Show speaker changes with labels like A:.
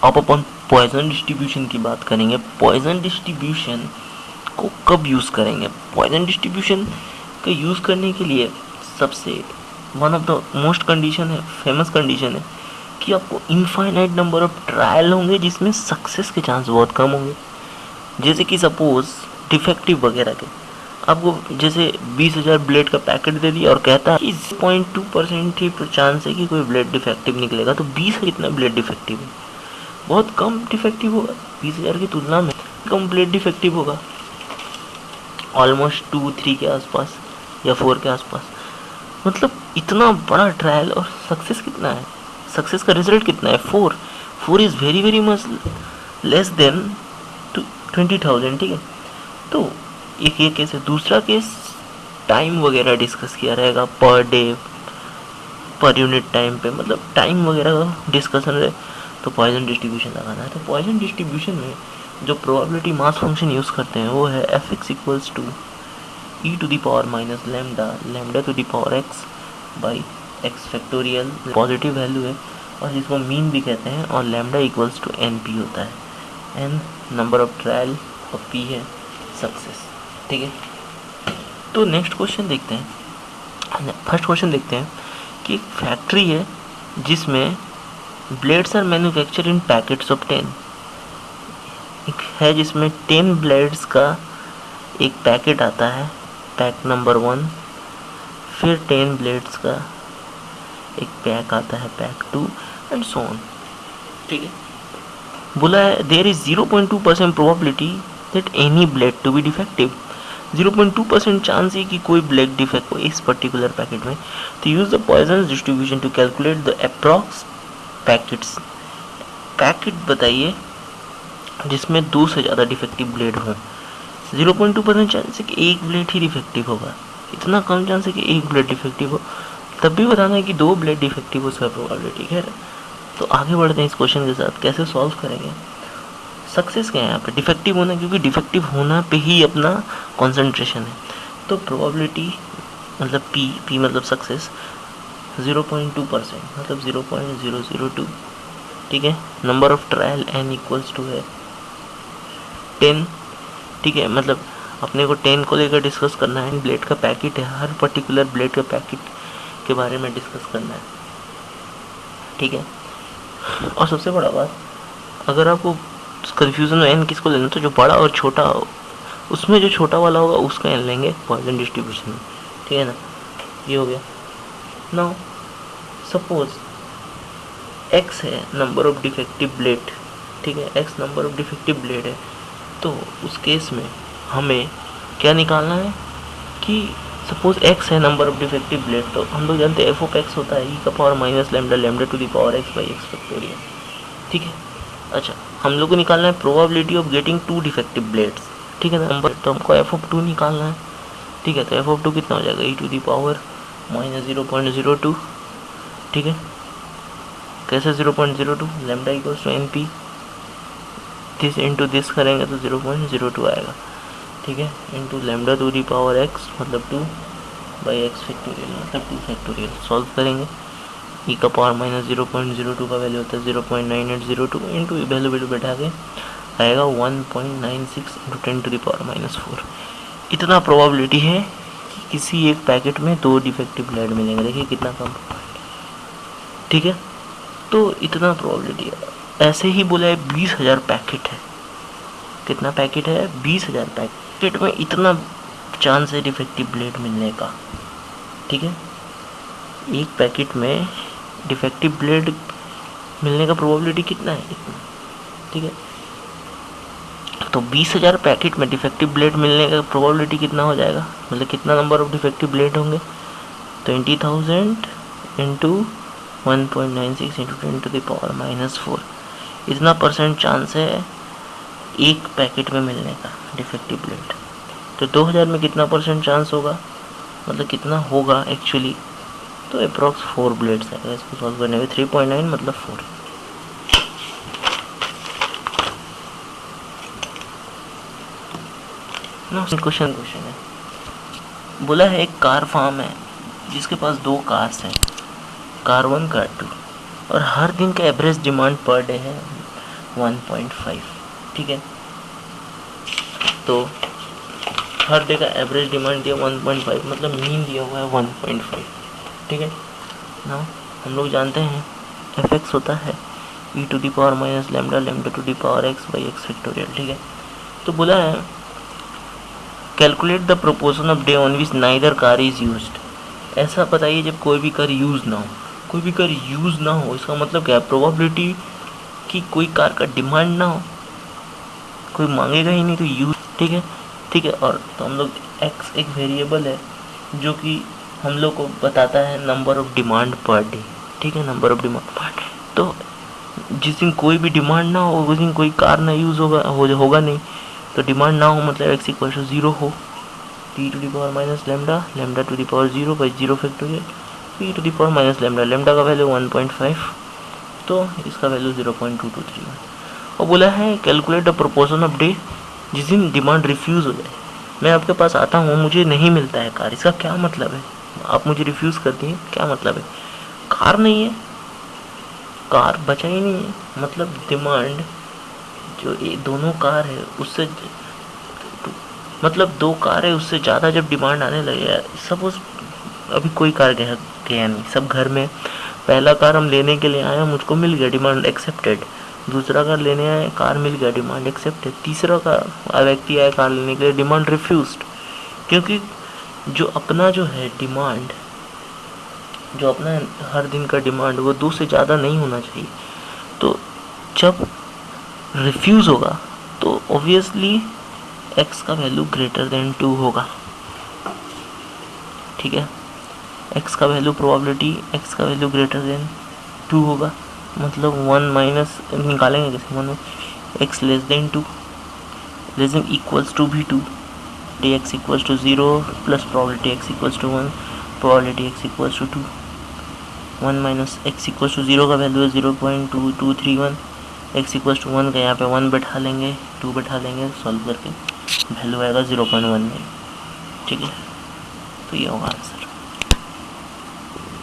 A: अब अपन Poisson distribution की बात करेंगे। पॉइजन डिस्ट्रीब्यूशन को कब यूज़ करेंगे? पॉइजन डिस्ट्रीब्यूशन का यूज़ करने के लिए सबसे one of the most condition है, फेमस कंडीशन है कि आपको इनफाइनाइट नंबर ऑफ ट्रायल होंगे जिसमें सक्सेस के चांस बहुत कम होंगे। जैसे कि सपोज डिफेक्टिव वगैरह के आपको जैसे 20,000 ब्लेड का पैकेट दे दिया और कहता है 0.2% ही चांस है कि कोई ब्लेड डिफेक्टिव निकलेगा, तो 20 का कितना ब्लेड डिफेक्टिव है? बहुत कम डिफेक्टिव होगा, 20,000 की तुलना में कम ब्लेड डिफेक्टिव होगा, ऑलमोस्ट 2-3 के आसपास या 4 के आसपास। मतलब इतना बड़ा ट्रायल और सक्सेस कितना है, सक्सेस का रिजल्ट कितना है? 4 is very very much less than 20,000, ठीक है। तो एक ये केस है। दूसरा केस टाइम वगैरह डिस्कस किया रहेगा, per day per unit time पे, मतलब टाइम वगैरह का डिस्कशन रहे, तो पॉइजन डिस्ट्रीब्यूशन लगाना है। तो पॉइजन डिस्ट्रीब्यूशन में जो प्रोबेबिलिटी मास फंक्शन यूज़ करते हैं वो है fx equals to e to the power minus lambda to the power x by x factorial. Positive value है और जिसको मीन भी कहते हैं, और लैम्डा इक्वल्स टू NP होता है। n नंबर ऑफ ट्रायल और p है सक्सेस, ठीक है। तो नेक्स्ट क्वेश्चन देखते हैं। फर्स्ट क्वेश्चन देखते हैं कि एक फैक्ट्री है जिसमें blades are manufacture in packets of 10। एक है जिसमें 10 ब्लेड्स का एक पैकेट आता है, पैक नंबर 1, फिर 10 ब्लेड्स का एक पैक आता है, पैक 2 एंड सो ऑन, ठीक है। बोला है there is 0.2% probability that any blade to be defective. 0.2% chance है कि कोई ब्लेड डिफेक्ट हो इस पर्टिकुलर पैकेट में। तो use the Poisson distribution to calculate the approx packets. Packet बताइए जिसमें 2 से ज़्यादा डिफेक्टिव ब्लेड हो। 0.2% चांस है कि एक ब्लेड ही डिफेक्टिव होगा, इतना कम चांस है कि एक ब्लेड डिफेक्टिव हो। तब भी बताना है कि 2 ब्लेड डिफेक्टिव हो, उसका प्रोबेबिलिटी, ठीक है। तो आगे बढ़ते हैं इस क्वेश्चन के साथ, कैसे सॉल्व करेंगे। सक्सेस क्या है यहाँ पे? डिफेक्टिव होना, क्योंकि डिफेक्टिव होना पे ही अपना कॉन्सेंट्रेशन है। तो प्रोबेबिलिटी मतलब पी मतलब सक्सेस 0.2% मतलब 0.002, ठीक है। Number of trial n equals to है 10, ठीक है। मतलब अपने को 10 को लेकर डिस्कस करना है। ब्लेड का पैकेट है, हर पर्टिकुलर ब्लेड का पैकेट के बारे में डिस्कस करना है, ठीक है। और सबसे बड़ा बात, अगर आपको कन्फ्यूज़न हो n किसको लेना, तो जो बड़ा और छोटा हो उसमें जो छोटा वाला होगा उसका n लेंगे पॉइजन डिस्ट्रीब्यूशन में, ठीक है ना। ये हो गया। नाउ सपोज x है नंबर ऑफ डिफेक्टिव ब्लेड, ठीक है। x number of defective blade है, तो उस केस में हमें क्या निकालना है कि सपोज x है नंबर ऑफ डिफेक्टिव ब्लेड, तो हम लोग जानते हैं f(x) होता है e का power minus lambda to the power x by x factorial, ठीक है। अच्छा, हम लोग को निकालना है probability of getting 2 defective blades, ठीक है ना। नंबर तो हमको f(2) निकालना है, ठीक है। तो f(2) कितना हो जाएगा? e to the power minus 0.02, ठीक है। कैसे 0.02? Lambda equals to NP, this into this करेंगे तो 0.02 आएगा, ठीक है। Into lambda to the power x मतलब 2 बाई x फैक्टोरियल मतलब 2 फैक्टोरियल। सॉल्व करेंगे, e का पावर माइनस 0.02 का वैल्यू होता है 0.9802, इंटू वैल्यू बैठा के आएगा 1.96 into 10 to the power minus 4। इतना प्रोबेबिलिटी है कि किसी एक पैकेट में 2 डिफेक्टिव ब्लेड मिलेंगे। देखिए कितना कम, ठीक है। तो इतना प्रोबेबिलिटी है। ऐसे ही बोला है 20,000 पैकेट है। कितना पैकेट है? 20,000 पैकेट में इतना चांस है डिफेक्टिव ब्लेड मिलने का, ठीक है। एक पैकेट में डिफेक्टिव ब्लेड मिलने का प्रोबेबिलिटी कितना है? इतना, ठीक है। तो 20,000 पैकेट में डिफेक्टिव ब्लेड मिलने का प्रोबेबिलिटी कितना हो जाएगा, मतलब कितना नंबर ऑफ डिफेक्टिव ब्लेड होंगे? 20,000 into 1.96 into 10 to the power minus 4। इतना परसेंट चांस है एक पैकेट में मिलने का डिफेक्टिव ब्लेड। तो 2000 में कितना परसेंट चांस होगा, मतलब कितना होगा एक्चुअली? तो अप्रॉक्स 4 ब्लेड्स आएगा इसको सॉल्व करने में। 3.9 मतलब 4। क्वेश्चन है, बोला है एक कार फार्म है जिसके पास 2 कार्स हैं, कार 1 कार 2, और हर दिन का एवरेज डिमांड पर डे है 1.5, ठीक है। तो हर डे का एवरेज डिमांड दिया 1.5, मतलब मीन दिया हुआ है 1.5, ठीक है ना। हम लोग जानते हैं एफ एक्स होता है e to the power minus lambda lambda to the power x by x factorial, ठीक है। तो बोला है calculate the proportion of day on which neither car is used. ऐसा बताइए जब कोई भी कार यूज़ ना हो, कोई भी कार यूज़ ना हो, इसका मतलब क्या है, प्रोबेबिलिटी कि कोई कार का डिमांड ना हो, कोई मांगेगा ही नहीं तो यूज, ठीक है, ठीक है। और तो हम लोग एक्स एक वेरिएबल है जो कि हम लोग को बताता है number of demand per day, ठीक है, number of demand per day. तो जिस दिन कोई भी डिमांड ना हो उस दिन कोई कार ना यूज़ होगा नहीं, तो डिमांड ना हो मतलब एक्स इक्वल टू 0 हो, t to the power minus lambda lambda to the power 0 by 0 factorial p to the power minus lambda, lambda का वैल्यू 1.5, तो इसका वैल्यू 0.2231। और बोला है कैलकुलेट द प्रोपोर्शन ऑफ डे जिस दिन डिमांड रिफ्यूज़ हो जाए। मैं आपके पास आता हूँ, मुझे नहीं मिलता है कार, इसका क्या मतलब है, आप मुझे रिफ्यूज़ करती हैं, क्या मतलब है, कार नहीं है, कार बचा ही नहीं है, मतलब डिमांड जो ये दोनों कार है उससे, मतलब 2 कार है उससे ज़्यादा जब डिमांड आने लगे, सपोज अभी कोई कार गया नहीं, सब घर में, पहला कार हम लेने के लिए आए, मुझको मिल गया, डिमांड एक्सेप्टेड, दूसरा कार लेने आए, कार मिल गया, डिमांड एक्सेप्टेड, तीसरा कार व्यक्ति आया कार लेने के लिए, डिमांड रिफ्यूज्ड। क्योंकि जो अपना जो है डिमांड, जो अपना हर दिन का डिमांड वो 2 से ज़्यादा नहीं होना चाहिए। तो जब रिफ्यूज़ होगा तो ऑब्वियसली एक्स का वैल्यू ग्रेटर देन 2 होगा, ठीक है। एक्स का वैल्यू प्रोबेबिलिटी एक्स का वैल्यू ग्रेटर देन 2 होगा, मतलब 1 माइनस निकालेंगे कैसे, 1 x less than 2 less than equals to भी 2, d x equals to 0 plus probability x equals to 1 probability x equals to 2, 1 minus x equals to 0 का value है 0.2231, x equals to 1 का यहाँ पे 1 बैठा लेंगे, 2 बैठा लेंगे, सॉल्व करके वैल्यू आएगा 0.19, ठीक है। तो ये होगा आंसर।